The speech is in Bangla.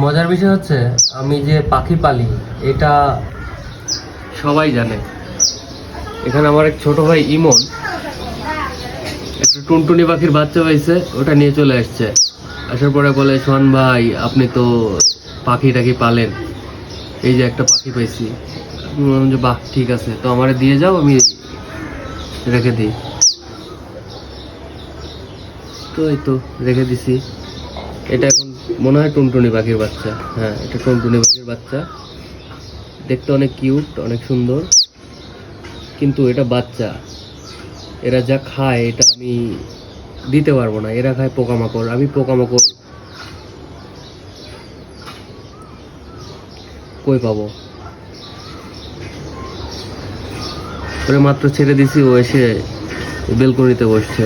মজার বিষয় হচ্ছে আমি যে পাখি পালি এটা সবাই জানে। এখানে আমার এক ছোট ভাই ইমন একটা টুনটুনি পাখির বাচ্চা পাইছে, ওটা নিয়ে চলে আসছে। আসার পরে বলে, সোহান ভাই আপনি তো পাখি টাখি পালেন, এই যে একটা পাখি পাইছি। আমি বললাম যে বাহ ঠিক আছে, তো আমারে দিয়ে যাও, আমি রেখে দিই। তো এই তো রেখে দিছি। এটা এখন মনে হয় টুনটুনি পাখির বাচ্চা। হ্যাঁ, এটা টুনটুনি পাখির বাচ্চা। দেখতে অনেক কিউট, অনেক সুন্দর, কিন্তু এটা বাচ্চা। এরা যা খায় এটা আমি দিতে পারবো না। এরা খায় পোকামাকড়, আমি পোকামাকড় কই পাবো? ওরে মাত্র ছেড়ে দিছি, ও এসে বেলকনিতে বসছে।